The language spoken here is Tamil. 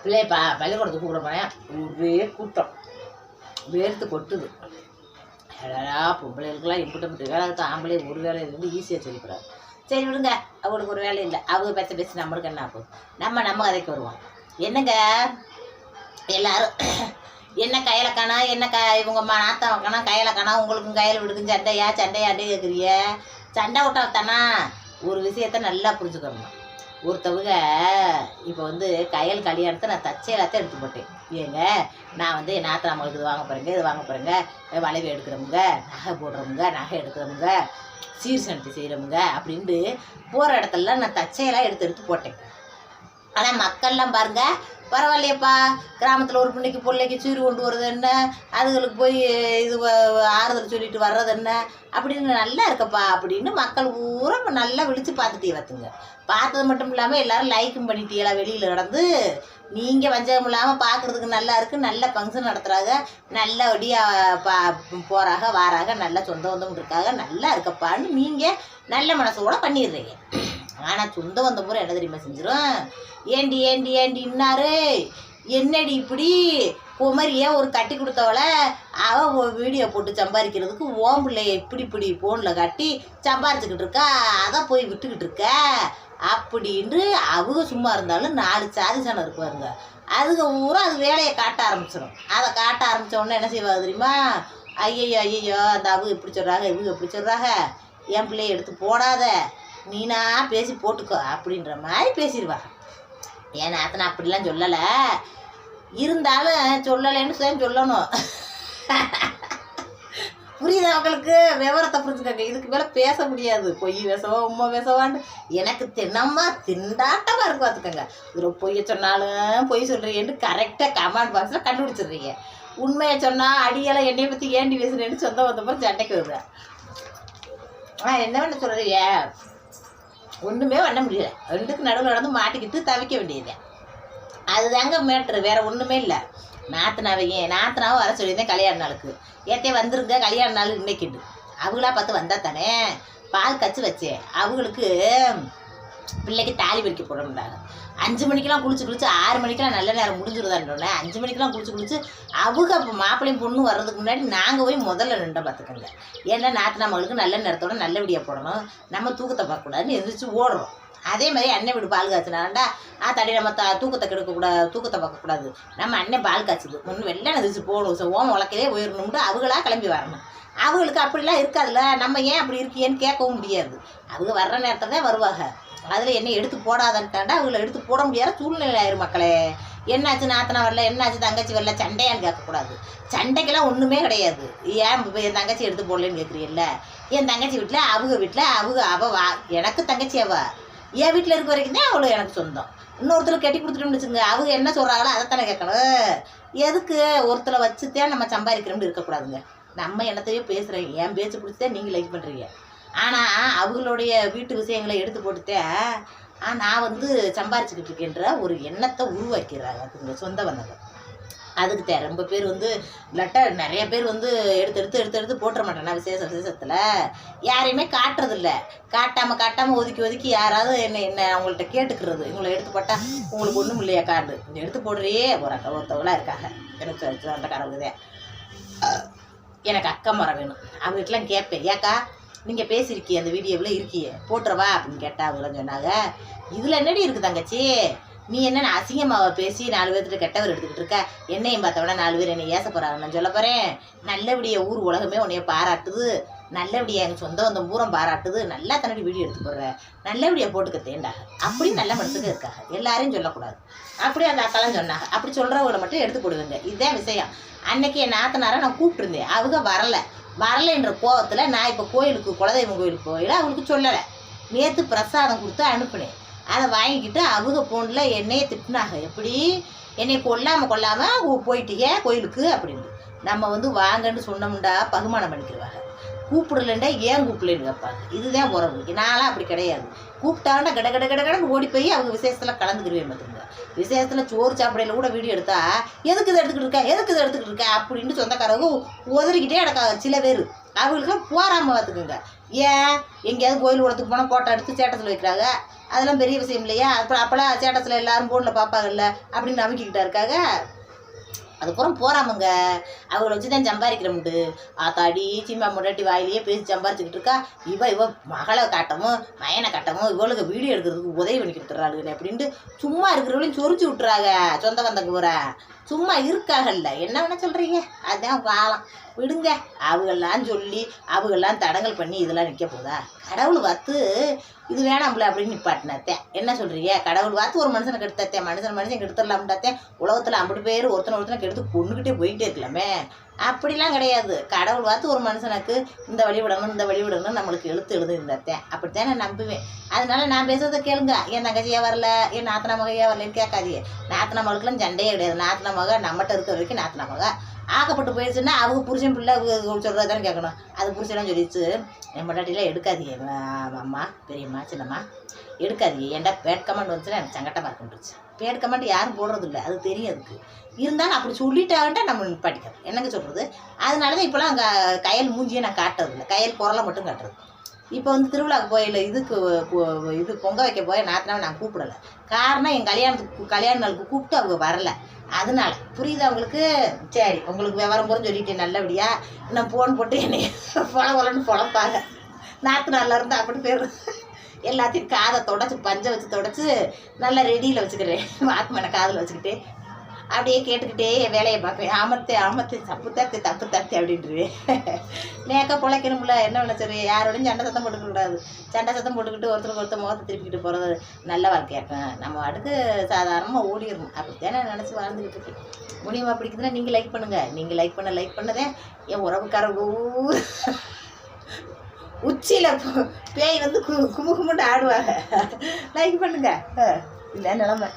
பிள்ளைய பள்ளிக்கூடத்துக்கு கூப்பிட போனேன், ஒரே கூட்டம், வேர்த்து கொட்டுது. எடா பொம்பளைகளுக்கெல்லாம் இம்பிட்டு வேலை இருக்குது, ஆம்பளை ஒரு வேலை இருந்து ஈஸியாக சொல்லிக்கிறாரு. சரி விடுங்க, அவங்களுக்கு ஒரு வேலை இல்லை, அவங்க பேசி நம்மளுக்கு என்ன ஆகும். நம்ம கதைக்கு வருவோம். என்னங்க எல்லாரும் என்ன கையில் காணா, என்ன இவங்க நாத்தம் வைக்கணும், கையில் காணா, உங்களுக்கும் கையில் விடுக்கும் சண்டையாண்டே கேட்குறிய. சண்டை விட்டாத்தானா ஒரு விஷயத்த நல்லா புரிஞ்சுக்கணும். ஒருத்தவங்க இப்போ கையல் கல்யாணத்தை நான் தச்சையெல்லாத்தையும் எடுத்து போட்டேன். ஏங்க நான் என் நாத்தனாமங்களுக்கு இது வாங்க போகிறேங்க, இது வாங்க போகிறேங்க, வளைவு எடுக்கிறவங்க, நகை போடுறவங்க, நகை எடுக்கிறவங்க, சீர் சனத்தி செய்கிறவங்க அப்படின்ட்டு போகிற இடத்துலலாம் நான் தச்சையெல்லாம் எடுத்து போட்டேன். ஆனால் மக்கள்லாம் பாருங்க, பரவாயில்லையப்பா, கிராமத்தில் ஒரு பிள்ளைக்கு சீர் கொண்டு வர்றது என்ன, அதுகளுக்கு போய் இது ஆறுதல் சொல்லிட்டு வர்றது என்ன அப்படின்னு நல்லா இருக்கப்பா அப்படின்னு மக்கள் பூரா நல்லா விழித்து பார்த்துட்டே பார்த்துங்க. பார்த்தது மட்டும் இல்லாமல் எல்லோரும் லைக்கும் பண்ணிட்டீங்களா, வெளியில் நடந்து நீங்கள் வஞ்சகம் இல்லாமல் பார்க்குறதுக்கு நல்லா இருக்குது, நல்ல ஃபங்க்ஷன் நடத்துகிறாங்க, நல்லபடியாக போகிறாங்க வாராக, நல்ல சொந்த பந்தம் இருக்காங்க, நல்லா இருக்கப்பான்னு நீங்கள் நல்ல மனசோட பண்ணிடுறீங்க. ஆனால் சொந்த வந்த முறை என்ன தெரியுமா செஞ்சிடும், ஏண்டி இன்னாரு என்னடி இப்படி குமரியை ஒரு கட்டி கொடுத்தவளை அவள் வீடியோ போட்டு சம்பாதிக்கிறதுக்கு ஓம் பிள்ளைய இப்படி ஃபோனில் கட்டி சம்பாரிச்சுக்கிட்டு இருக்கா, அதை போய் விட்டுக்கிட்டு இருக்க அப்படின்ட்டு அவங்க சும்மா இருந்தாலும் 4 சாதி சனம் இருக்குவாருங்க. அதுக்கு ஊரா அது வேலையை காட்ட ஆரம்பிச்சிடும். அதை காட்ட ஆரம்பித்தோடனே என்ன செய்வாங்க தெரியுமா, ஐயோ அந்த அவங்க இப்படி சொல்கிறாங்க, இவங்க இப்படி சொல்கிறாங்க, என் பிள்ளைய எடுத்து போடாத, நீனா பேசி போட்டுக்கோ அப்படின்ற மாதிரி பேசிடுவா. ஏன் நாத்தனை அப்படிலாம் சொல்லலை, இருந்தாலும் சொல்லலைன்னு சொல்லணும். புரியுதா உங்களுக்கு? விவரத்தை புரிஞ்சுக்கங்க. இதுக்கு மேலே பேச முடியாது. பொய் பேசவா உண்மை பேசவான்னு எனக்கு திண்டாட்டமாக இருக்கும். பார்த்துக்கோங்க. இதில் பொய்யை சொன்னாலும் பொய் சொல்கிறீங்கன்னு கரெக்டாக கமெண்ட் பாக்ஸில் கண்டுபிடிச்சிடுறீங்க. உண்மையை சொன்னால் அடியெல்லாம் என்னையை பற்றி ஏண்டி பேசுகிறேன்னு சொந்த வந்தப்பறம் சண்டைக்கு வருவேன். என்ன பண்ண சொல்கிறீங்க, ஒன்றுமே பண்ண முடியல. ரெண்டுக்கு நடுவில் நடந்து மாட்டிக்கிட்டு தவிக்க வேண்டியது. அதுதாங்க மேட்ரு, வேறு ஒன்றுமே இல்லை. நாத்தனாவை வர சொல்லியிருந்தேன் கல்யாண நாளுக்கு. ஏற்றே வந்துருங்க கல்யாண நாள் இன்னைக்கிட்டு. அவங்களா பார்த்து வந்தால் தானே பால் கச்சி வச்சேன். அவங்களுக்கு பிள்ளைக்கு தாலி பறிக்க போடணுண்டாங்க. 5 மணிக்கெலாம் குளிச்சு 6 மணிக்கெலாம் நல்ல நேரம் முடிஞ்சிருதான்றோன்னே 5 மணிக்கெலாம் குளிச்சு அவங்க அப்போ மாப்பிள்ளையும் பொண்ணு வர்றதுக்கு முன்னாடி நாங்கள் போய் முதல்ல நின்று பார்த்துக்கோங்க. ஏன்னா நாத்தனா மகளுக்கு நல்ல நேரத்தோட நல்லபடியாக போடணும், நம்ம தூக்கத்தை பார்க்கக்கூடாதுன்னு எந்திரிச்சு ஓடுறோம். அதே மாதிரி அண்ணன் வீடு பால் காய்ச்சினாண்டா தடி நம்ம தூக்கத்தை கெடுக்கக்கூடாது, தூக்கத்தை பார்க்கக்கூடாது, நம்ம அண்ணன் பால் காய்ச்சிது முன்னு வெள்ளை நதிச்சு போகணும், ஓம் உலக்கவே போயிடணும்னு அவங்களா கிளம்பி வரணும். அவங்களுக்கு அப்படிலாம் இருக்காதுல்ல, நம்ம ஏன் அப்படி இருக்கேன்னு கேட்கவும் முடியாது. அவங்க வர்ற நேரத்தில் தான் வருவாங்க. அதில் என்ன எடுத்து போடாதன்ட்டாண்டா அவங்கள எடுத்து போட முடியாத சூழ்நிலை ஆயிரும். மக்களே என்னாச்சு, நாத்தனா வரல, என்னாச்சு தங்கச்சி வரல, சண்டையான்னு கேட்கக்கூடாது. சண்டைக்கெல்லாம் ஒன்றுமே கிடையாது. ஏன் என் தங்கச்சி எடுத்து போடலன்னு கேட்குறீல்ல, என் தங்கச்சி வீட்டில் அவள் எனக்கு தங்கச்சி என் வீட்டில் இருக்க வரைக்கும் தான் அவ்வளோ எனக்கு சொந்தம். இன்னொருத்தர் கட்டி கொடுத்துட்டோம்னு வச்சுங்க, அவங்க என்ன சொல்கிறாங்களோ அதைத்தானே கேட்கணும். எதுக்கு ஒருத்தரை வச்சுத்தான் நம்ம சம்பாதிக்கிறோம்னு இருக்கக்கூடாதுங்க. நம்ம என்னத்தையோ பேசுகிறேன், என் பேச்சு பிடிச்சதே நீங்கள் லைக் பண்ணுறீங்க. ஆனால் அவங்களுடைய வீட்டு விஷயங்களை எடுத்து போட்டுட்டேன் நான் சம்பாரிச்சுக்கிட்டு இருக்கேன்ற ஒரு எண்ணத்தை உருவாக்கிறாங்க அதுங்க சொந்த வந்தவங்க. அதுக்கு ரொம்ப பேர் நிறைய பேர் எடுத்து போட்டுற மாட்டேன்னா விசேஷத்தில் யாரையுமே காட்டுறதில்ல. காட்டாமல் ஒதுக்கி யாராவது என்ன அவங்கள்ட்ட கேட்டுக்கிறது, இவங்களை எடுத்து போட்டால் உங்களுக்கு ஒன்றும் இல்லையா கார்டு எடுத்து போடுறியே ஒருத்தவங்களாம் இருக்காங்க. எனக்கு சொந்தக்காரவுதே எனக்கு அக்கா மரம் வேணும். அவங்ககிட்டலாம் கேட்பேன், ஏக்கா நீங்கள் பேசியிருக்கிய அந்த வீடியோவில் இருக்கியே போட்டுறவா அப்படின்னு கேட்டால் அவங்களாம் சொன்னாங்க, இதில் என்னடி இருக்குது தங்கச்சி, நீ என்ன அசிங்கமாவை பேசி 4 பேர்த்துட்டு கெட்டவர் எடுத்துக்கிட்டு இருக்க, என்னையும் பார்த்தவனா 4 பேர் என்னை ஏச போகிறாங்க. நான் சொல்ல போகிறேன், நல்லபடியாக ஊர் உலகமே உன்னைய பாராட்டுது, நல்லபடியாக எங்கள் சொந்த வந்தம் பூரம் பாராட்டுது, நல்லா தன்னடி வீடியோ எடுத்து போடுற, நல்லபடியாக போட்டுக்க தேண்டாங்க அப்படின்னு நல்ல மனசுக்கு இருக்காங்க. எல்லாரையும் சொல்லக்கூடாது. அப்படி அந்த அக்காலாம் சொன்னாங்க. அப்படி சொல்கிறவங்களை மட்டும் எடுத்து போடுவேங்க. இதுதான் விஷயம். அன்னைக்கு என் நாத்தனாரை நான் கூப்பிட்டுருந்தேன், அவங்க வரலைன்ற கோவத்தில் நான் இப்போ கோயிலுக்கு குலதெய்வம் கோயிலுக்கு அவங்களுக்கு சொல்லலை. நேற்று பிரசாதம் கொடுத்து அனுப்புனேன். அதை வாங்கிக்கிட்டு அவங்க ஃபோனில் என்னையே திட்டினாங்க, எப்படி என்னை கொல்லாமல் போயிட்டீங்க கோயிலுக்கு அப்படின்னு. நம்ம வாங்கன்னு சொன்னோம்டா பகுமானம் பண்ணிக்கிடுவாங்க. கூப்பிடலண்டா ஏன் கூப்பிடலன்னு கேட்பாங்க. இதுதான் உறவு. நான்லாம் அப்படி கிடையாது. கூப்பிட்டாங்கன்னா கட கட கட கடன்னு ஓடி போய் அவங்க விசேஷத்தில் கலந்துக்கிடுவேன் பார்த்துங்க. விசேஷத்தில் சோறு சாப்பிடையில கூட வீடியோ எடுத்தா எதுக்கு இதை எடுத்துக்கிட்டு இருக்கா அப்படின்ட்டு சொந்தக்காரங்க உதறிக்கிட்டே கிடக்காங்க சில பேர். அவங்களுக்குலாம் போகாமல் பார்த்துக்குங்க. ஏன் எங்கேயாவது கோயில் குளத்துக்கு போனால் ஃபோட்டோ எடுத்து ஸ்டேட்டஸில் வைக்கிறாங்க. அதெல்லாம் பெரிய விஷயம் இல்லையா? அப்போலாம் ஸ்டேட்டஸில் எல்லாரும் ஃபோனில் பார்ப்பாங்கல்ல அப்படின்னு நம்பிக்கிட்டா இருக்காங்க. அதுக்கப்புறம் போகிறாமங்க. அவங்கள வச்சு தான் சம்பாதிக்கிறோம்ட்டு ஆத்தாடி சீமா முன்னாடி வாயிலேயே பேசி சம்பாரிச்சுக்கிட்டு இருக்கா. இவ மகளை காட்டவும் மயனை காட்டவும் இவளுக்கு வீடியோ எடுக்கிறதுக்கு உதவி பண்ணி கொடுத்துட்றாளுங்க அப்படின்ட்டு சும்மா இருக்கிறவளையும் சொரிச்சு விட்டுறாங்க. சொந்த வந்தங்க போகிற சும்மா இருக்காகல்ல. என்ன வேணா சொல்கிறீங்க? அதுதான் காலம். விடுங்க. அவங்கெல்லாம் சொல்லி அவங்கெல்லாம் தடங்கல் பண்ணி இதெல்லாம் நிற்க போதா? கடவுள் பார்த்து இது வேணாம்ல அப்படின்னு நிப்பாட்டினாத்தேன். என்ன சொல்கிறீங்க? கடவுள் பார்த்து ஒரு மனுஷனை கெடுத்தாத்தேன். மனுஷன் கெடுத்துடலாம்ட்டாத்தேன். உலகத்தில் 50 பேர் ஒருத்தனை கெடுத்து கொண்டுக்கிட்டே போயிட்டே இருக்கலாமே. அப்படிலாம் கிடையாது. கடவுள் பார்த்து ஒரு மனுஷனுக்கு இந்த வழி விடணும் நம்மளுக்கு எழுதிருந்தாத்தேன். அப்படித்தான் நான் நம்புவேன். அதனால நான் பேசுறதை கேளுங்க. என் தங்கச்சியாக வரல, என் நாத்தனா மகையாக வரலன்னு கேட்காதீங்க. நாத்தனா மகளுக்கெல்லாம் சண்டையே கிடையாது. நாத்தனா மக நம்மகிட்ட இருக்கிற வரைக்கும் நாத்தனா மக ஆக்கப்பட்டு போயிடுச்சுன்னா அவங்க புருஷன் பிள்ளை சொல்கிறதானே கேட்கணும். அது புருஷெல்லாம் சொல்லிடுச்சு, என் பொண்டாட்டிலாம் எடுக்காதீங்க அம்மா, பெரியம்மா, சின்னம்மா எடுக்காதீங்க. ஏன்டா பேட் கமெண்ட் வந்துச்சுன்னா எனக்கு சங்கட்டமாக இருக்குன்றுச்சு. பேட் கமெண்ட் யாரும் போடுறதில்ல, அது தெரியும். அதுக்கு இருந்தாலும் அப்படி சொல்லிட்டான்ட்டா நம்ம நிப்பாட்டிக்கிறோம். என்னங்க சொல்கிறது? அதனால தான் இப்போலாம் அங்கே கையல் மூஞ்சியை நான் காட்டுறதில்ல. கையல் குரலை மட்டும் காட்டுறது. இப்போ திருவிழாவுக்கு போயில இது பொங்க வைக்க போய் நாத்தினாவை நான் கூப்பிடலை. காரணம் என் கல்யாண நாளுக்கு கூப்பிட்டு அவங்க வரலை. அதனால புரியுது அவங்களுக்கு. சரி, உங்களுக்கு விவரம் போகிறேன்னு சொல்லிட்டேன் நல்லபடியா. நான் ஃபோன் போட்டு என்னை பொலன்னு பொழப்பாங்க. நாற்று நல்லா இருந்தால் அப்படி பேர் எல்லாத்தையும் காதை தொடச்சி பஞ்சை வச்சு தொடச்சி நல்லா ரெடியில் வச்சுக்கிறேன். வாக்குமேனை காதில் வச்சுக்கிட்டே அப்படியே கேட்டுக்கிட்டே வேலையை பார்ப்பேன். ஆமத்தை தப்பு தத்தி அப்படின்ட்டுருவேன். நேக்கா பிழைக்கணும்ல. என்ன பண்ண சரி, யாரோடையும் சண்டை சத்தம் போட்டுக்கூடாது. சண்டை சத்தம் போட்டுக்கிட்டு ஒருத்தர் முகத்தை திருப்பிக்கிட்டு போகிறது நல்ல வாழ்க்கையாக்கும். நம்ம அடுக்கு சாதாரணமாக ஓடிடணும். அப்படித்தானே நினச்சி வாழ்ந்துக்கிட்டு இருக்கேன். முடியுமா? பிடிக்குதுன்னா நீங்கள் லைக் பண்ணுங்கள். நீங்கள் லைக் பண்ணதே என் உறவுக்காரங்க உச்சியில் பேய் குமுகுமுண்டு ஆடுவாங்க. லைக் பண்ணுங்க. இல்லை நிலமை.